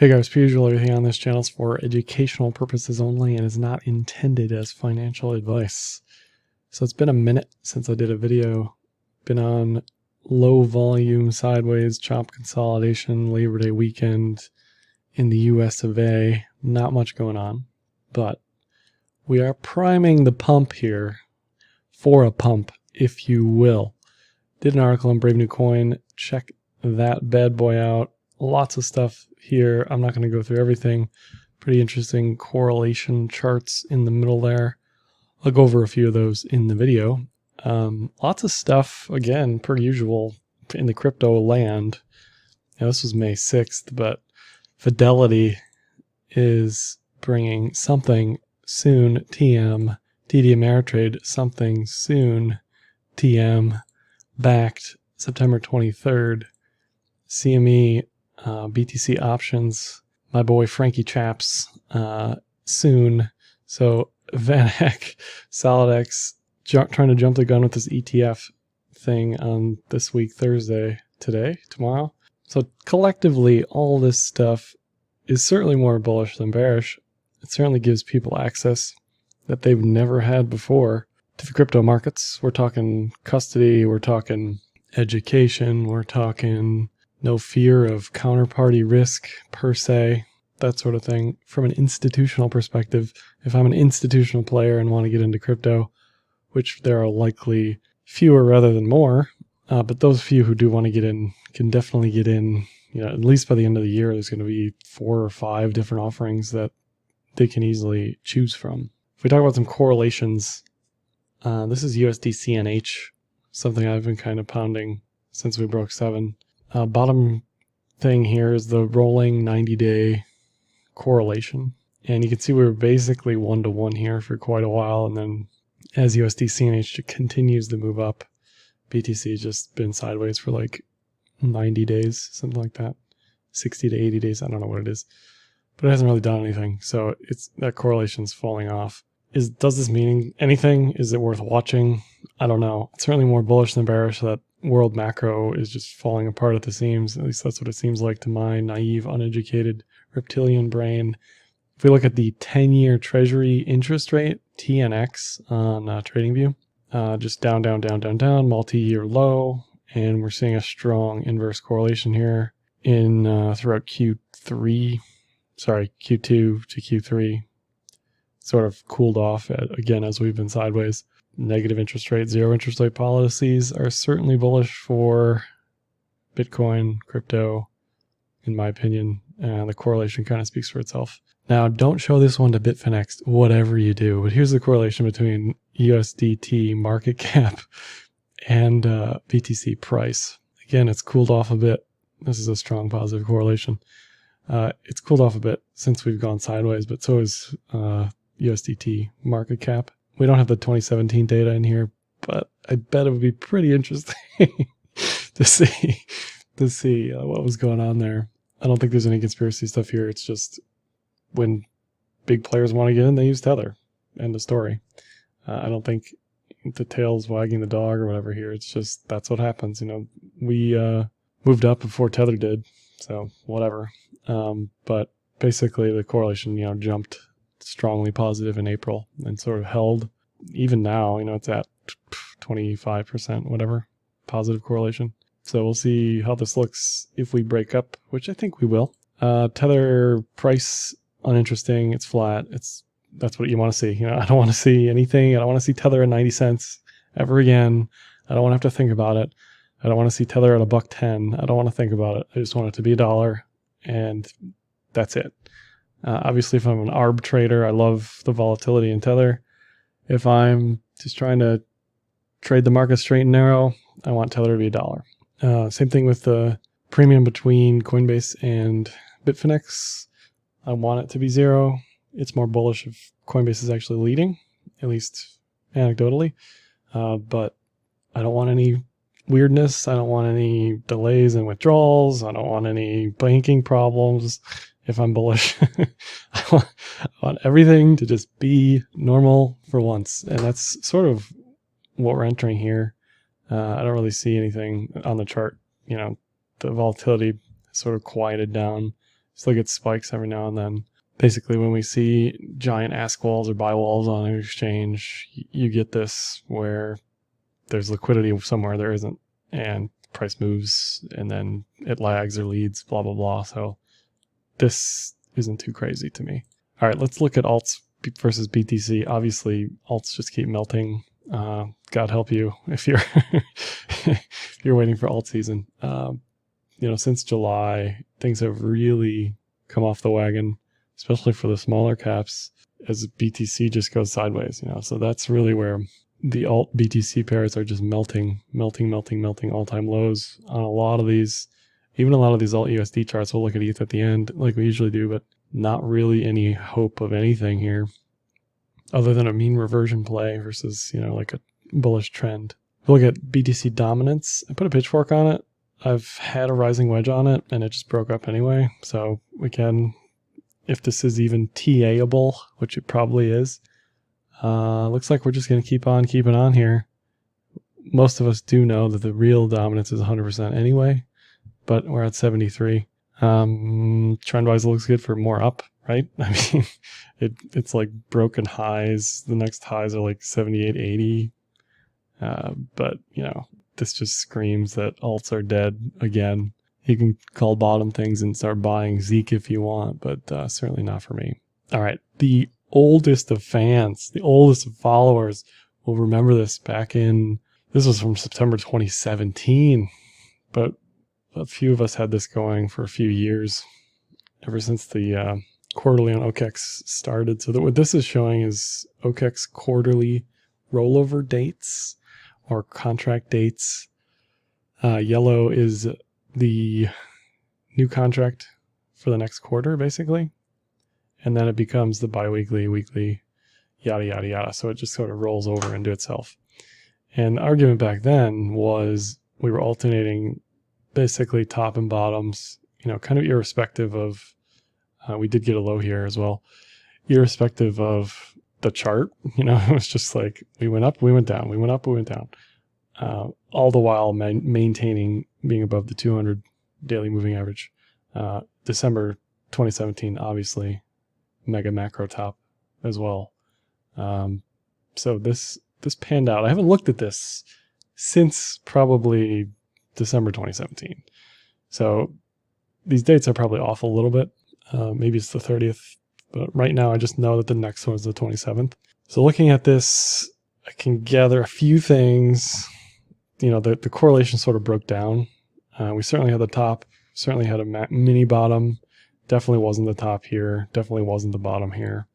Hey guys, per usual, everything on this channel is for educational purposes only and is not intended as financial advice. So it's been a minute since I did a video. Been on low volume, sideways, chop consolidation, Labor Day weekend in the US of A. Not much going on, but we are priming the pump here for a pump, if you will. Did an article on BraveNewCoin. Check that bad boy out. Lots of stuff here. I'm not going to go through everything. Pretty interesting correlation charts in the middle there. I'll go over a few of those in the video. Lots of stuff, again, per usual, in the crypto land. Now, this was May 6th, but Fidelity is bringing something soon, TM, TD Ameritrade, something soon, TM, backed September 23rd. CME, BTC options, my boy Frankie Chaps, soon. So VanEck, SolidX, trying to jump the gun with this ETF thing on this week, Thursday, tomorrow. So collectively, all this stuff is certainly more bullish than bearish. It certainly gives people access that they've never had before to the crypto markets. We're talking custody, we're talking education, we're talking no fear of counterparty risk per se, that sort of thing. From an institutional perspective, if I'm an institutional player and want to get into crypto, which there are likely fewer rather than more, but those few who do want to get in can definitely get in. You know, at least by the end of the year, there's going to be 4 or 5 different offerings that they can easily choose from. If we talk about some correlations, this is USD-CNH, something I've been kind of pounding since we broke 7. Bottom thing here is the rolling 90-day correlation. And you can see we were basically 1-to-1 here for quite a while. And then as USD-CNH continues to move up, BTC has just been sideways for like 90 days, something like that. 60 to 80 days, I don't know what it is. But it hasn't really done anything. So that correlation's falling off. Does this mean anything? Is it worth watching? I don't know. It's certainly more bullish than bearish that world macro is just falling apart at the seams. At least that's what it seems like to my naive, uneducated reptilian brain. If we look at the 10-year treasury interest rate, TNX on TradingView, just down, multi-year low. And we're seeing a strong inverse correlation here throughout Q2 to Q3. Sort of cooled off again as we've been sideways. Negative interest rate, zero interest rate policies are certainly bullish for Bitcoin, crypto, in my opinion. And the correlation kind of speaks for itself. Now, don't show this one to Bitfenix, whatever you do. But here's the correlation between USDT market cap and BTC price. Again, it's cooled off a bit. This is a strong positive correlation. It's cooled off a bit since we've gone sideways, but so is USDT market cap. We don't have the 2017 data in here, but I bet it would be pretty interesting to see what was going on there. I don't think there's any conspiracy stuff here. It's just when big players want to get in, they use Tether. End of story. I don't think the tail's wagging the dog or whatever here. It's just that's what happens. You know, we moved up before Tether did, so whatever. But basically, the correlation, jumped strongly positive in April and sort of held. Even now, it's at 25%, whatever, positive correlation. So we'll see how this looks if we break up, which I think we will. Tether price, uninteresting. It's flat. That's what you want to see. I don't want to see anything. I don't want to see Tether at 90 cents ever again. I don't want to have to think about it. I don't want to see Tether at $1.10. I don't want to think about it. I just want it to be $1, and that's it. Obviously, if I'm an arb trader, I love the volatility in Tether. If I'm just trying to trade the market straight and narrow, I want Tether to be $1. Same thing with the premium between Coinbase and Bitfenix. I want it to be 0. It's more bullish if Coinbase is actually leading, at least anecdotally. But I don't want any weirdness. I don't want any delays and withdrawals. I don't want any banking problems. If I'm bullish, I want everything to just be normal for once. And that's sort of what we're entering here. I don't really see anything on the chart. The volatility sort of quieted down. still get spikes every now and then. Basically, when we see giant ask walls or buy walls on an exchange, you get this where there's liquidity somewhere there isn't, and price moves, and then it lags or leads, blah, blah, blah. So this isn't too crazy to me. All right, let's look at alts versus BTC. Obviously, alts just keep melting. God help you if you're if you're waiting for alt season. Since July, things have really come off the wagon, especially for the smaller caps, as BTC just goes sideways. So that's really where the alt BTC pairs are just melting all-time lows on a lot of these. Even a lot of these alt USD charts. We'll look at ETH at the end, like we usually do, but not really any hope of anything here, other than a mean reversion play versus like a bullish trend. If we look at BTC dominance, I put a pitchfork on it. I've had a rising wedge on it, and it just broke up anyway. So we can, if this is even TA-able, which it probably is, looks like we're just going to keep on keeping on here. Most of us do know that the real dominance is 100% anyway, but we're at 73. Trend-wise, it looks good for more up, right? I mean, it's like broken highs. The next highs are like 78, 80. But, this just screams that alts are dead again. You can call bottom things and start buying Zeke if you want, but certainly not for me. All right, the oldest of fans, the oldest of followers will remember this this was from September 2017, but a few of us had this going for a few years, ever since the quarterly on OKEX started. So what this is showing is OKEX quarterly rollover dates or contract dates. Yellow is the new contract for the next quarter, basically. And then it becomes the biweekly, weekly, yada, yada, yada. So it just sort of rolls over into itself. And the argument back then was we were alternating basically top and bottoms, kind of irrespective of, we did get a low here as well, irrespective of the chart. It was just like we went up, we went down, we went up, we went down. All the while maintaining being above the 200 daily moving average. December 2017, obviously, mega macro top as well. So this panned out. I haven't looked at this since probably December 2017. So these dates are probably off a little bit. Maybe it's the 30th, but right now I just know that the next one is the 27th. So looking at this, I can gather a few things. The correlation sort of broke down. We certainly had the top, certainly had a mini bottom. Definitely wasn't the top here. Definitely wasn't the bottom here.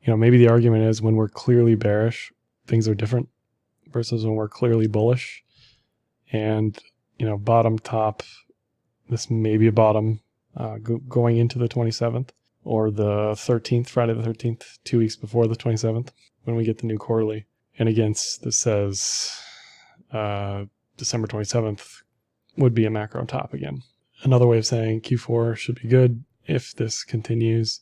Maybe the argument is when we're clearly bearish, things are different versus when we're clearly bullish. And, bottom, top, this may be a bottom going into the 27th or the 13th, Friday the 13th, 2 weeks before the 27th when we get the new quarterly. And again, this says December 27th would be a macro top again. Another way of saying Q4 should be good if this continues.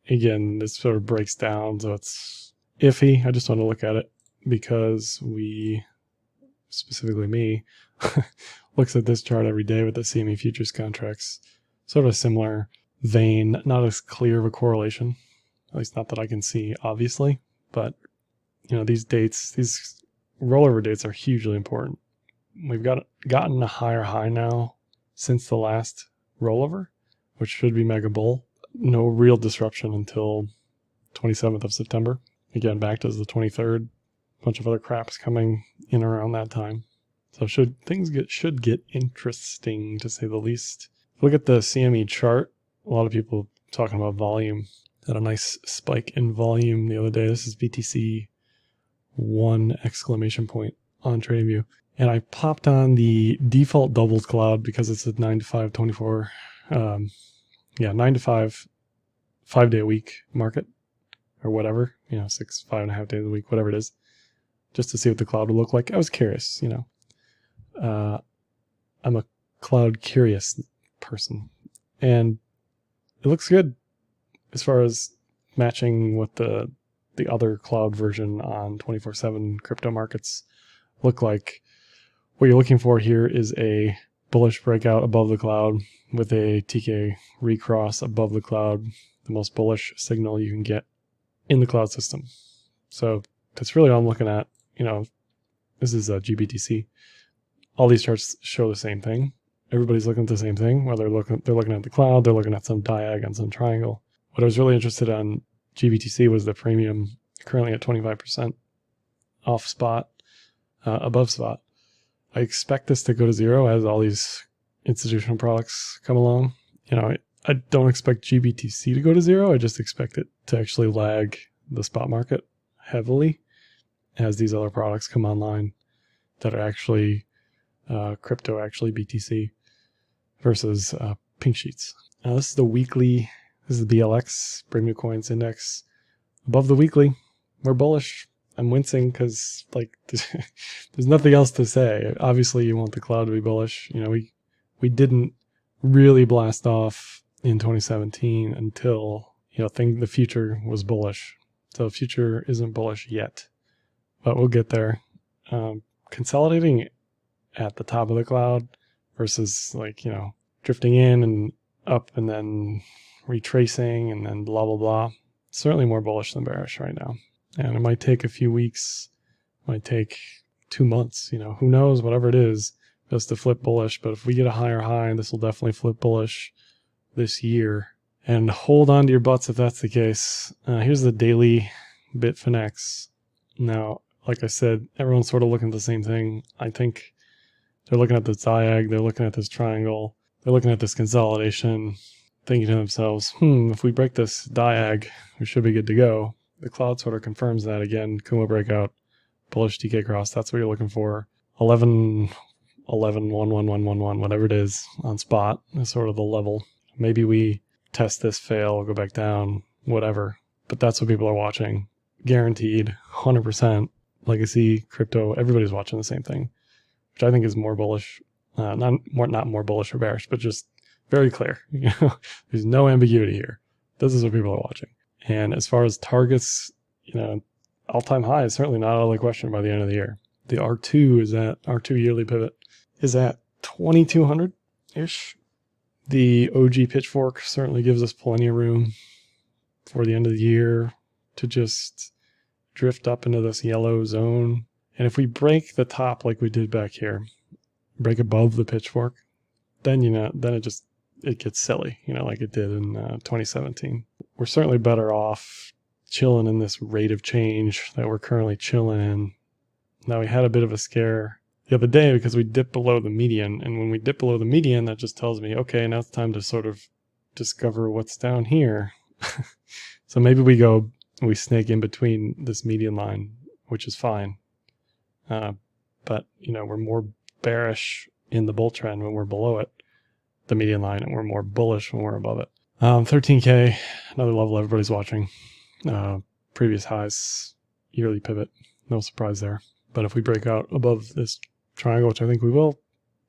Again, this sort of breaks down, so it's iffy. I just want to look at it because specifically me, looks at this chart every day with the CME futures contracts. Sort of a similar vein, not as clear of a correlation, at least not that I can see, obviously. But, these dates, these rollover dates are hugely important. We've gotten a higher high now since the last rollover, which should be mega bull. No real disruption until 27th of September. Again, back to the 23rd. A bunch of other craps coming in around that time. So should get interesting, to say the least. Look at the CME chart. A lot of people talking about volume. Had a nice spike in volume the other day. This is BTC 1 exclamation point on TradingView. And I popped on the default doubles cloud because it's a 9 to 5, 24, 9 to 5, 5 day a week market or whatever, 5.5 days a week, whatever it is, just to see what the cloud would look like. I was curious, I'm a cloud curious person, and it looks good as far as matching what the other cloud version on 24/7 crypto markets look like. What you're looking for here is a bullish breakout above the cloud with a TK recross above the cloud, the most bullish signal you can get in the cloud system. So that's really all I'm looking at. This is a GBTC. All these charts show the same thing. Everybody's looking at the same thing, whether they're looking at the cloud, they're looking at some diag on some triangle. What I was really interested on GBTC was the premium, currently at 25% off spot, above spot. I expect this to go to zero as all these institutional products come along. I don't expect GBTC to go to zero. I just expect it to actually lag the spot market heavily as these other products come online that are actually crypto, actually BTC versus pink sheets. Now this is the weekly. This is the BLX, BraveNewCoins Index. Above the weekly, we're bullish. I'm wincing because there's nothing else to say. Obviously, you want the cloud to be bullish. We didn't really blast off in 2017 until the future was bullish. So the future isn't bullish yet, but we'll get there. Consolidating at the top of the cloud versus drifting in and up and then retracing and then blah blah blah. Certainly more bullish than bearish right now. And it might take a few weeks, might take 2 months, who knows, whatever it is, just to flip bullish. But if we get a higher high, this will definitely flip bullish this year. And hold on to your butts if that's the case. Here's the daily Bitfenix. Now, like I said, everyone's sort of looking at the same thing. I think they're looking at this diag, they're looking at this triangle, they're looking at this consolidation, thinking to themselves, if we break this diag, we should be good to go. The cloud sort of confirms that again. Kumo breakout, bullish TK cross. That's what you're looking for. 11, 11, 1, 1, 1, 1, 1, whatever it is on spot is sort of the level. Maybe we test this, fail, go back down, whatever. But that's what people are watching. Guaranteed, 100%. Legacy, crypto, everybody's watching the same thing, which I think is more bullish. Not more bullish or bearish, but just very clear. There's no ambiguity here. This is what people are watching. And as far as targets, all-time high is certainly not out of the question by the end of the year. The R2 yearly pivot is at 2,200-ish. The OG pitchfork certainly gives us plenty of room for the end of the year to just drift up into this yellow zone. And if we break the top like we did back here, break above the pitchfork, then it gets silly, like it did in 2017. We're certainly better off chilling in this rate of change that we're currently chilling in. Now, we had a bit of a scare the other day because we dipped below the median. And when we dip below the median, that just tells me, okay, now it's time to sort of discover what's down here. So maybe we snake in between this median line, which is fine. But, we're more bearish in the bull trend when we're below it, the median line, and we're more bullish when we're above it. 13K, another level everybody's watching. Previous highs, yearly pivot, no surprise there. But if we break out above this triangle, which I think we will,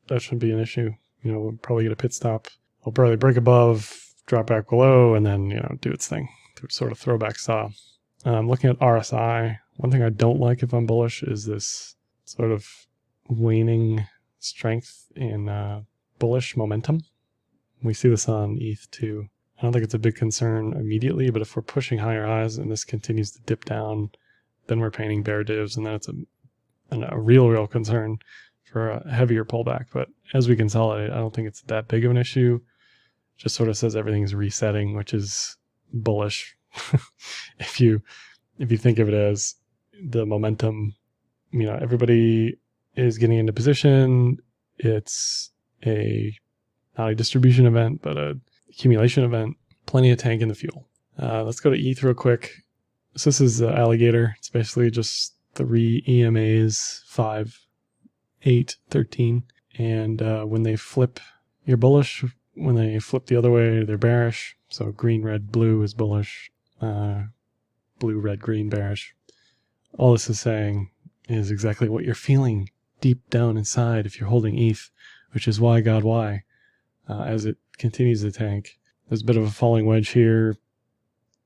that shouldn't be an issue. We'll probably get a pit stop. We'll probably break above, drop back below, and then, do its thing. Sort of throwback style. Looking at RSI, one thing I don't like if I'm bullish is this sort of waning strength in bullish momentum. We see this on ETH too. I don't think it's a big concern immediately, but if we're pushing higher highs and this continues to dip down, then we're painting bear divs, and then it's a real concern for a heavier pullback. But as we consolidate, I don't think it's that big of an issue. Just sort of says everything's resetting, which is bullish. If you think of it as the momentum, everybody is getting into position. It's not a distribution event, but a accumulation event. Plenty of tank in the fuel. Let's go to ETH real quick. So this is Alligator. It's basically just 3 EMAs, 5, 8, 13. And when they flip, you're bullish. When they flip the other way, they're bearish. So green, red, blue is bullish. Blue, red, green, bearish. All this is saying is exactly what you're feeling deep down inside if you're holding ETH, which is why, God, why, as it continues to tank. There's a bit of a falling wedge here.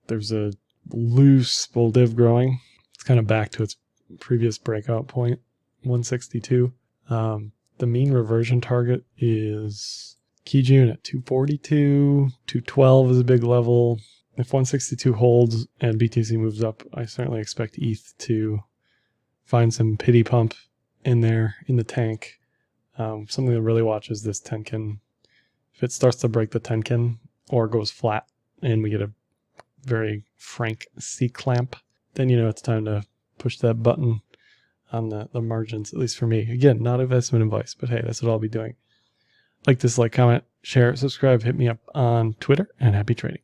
There's a loose bull div growing. It's kind of back to its previous breakout point, 162. The mean reversion target is key June at 242. 212 is a big level. If 162 holds and BTC moves up, I certainly expect ETH to find some pity pump in there in the tank. Something to really watch is this Tenkin. If it starts to break the Tenkin or goes flat and we get a very frank C-clamp, then you know it's time to push that button on the margins, at least for me. Again, not investment advice, but hey, that's what I'll be doing. Like this, comment, share, subscribe, hit me up on Twitter, and happy trading.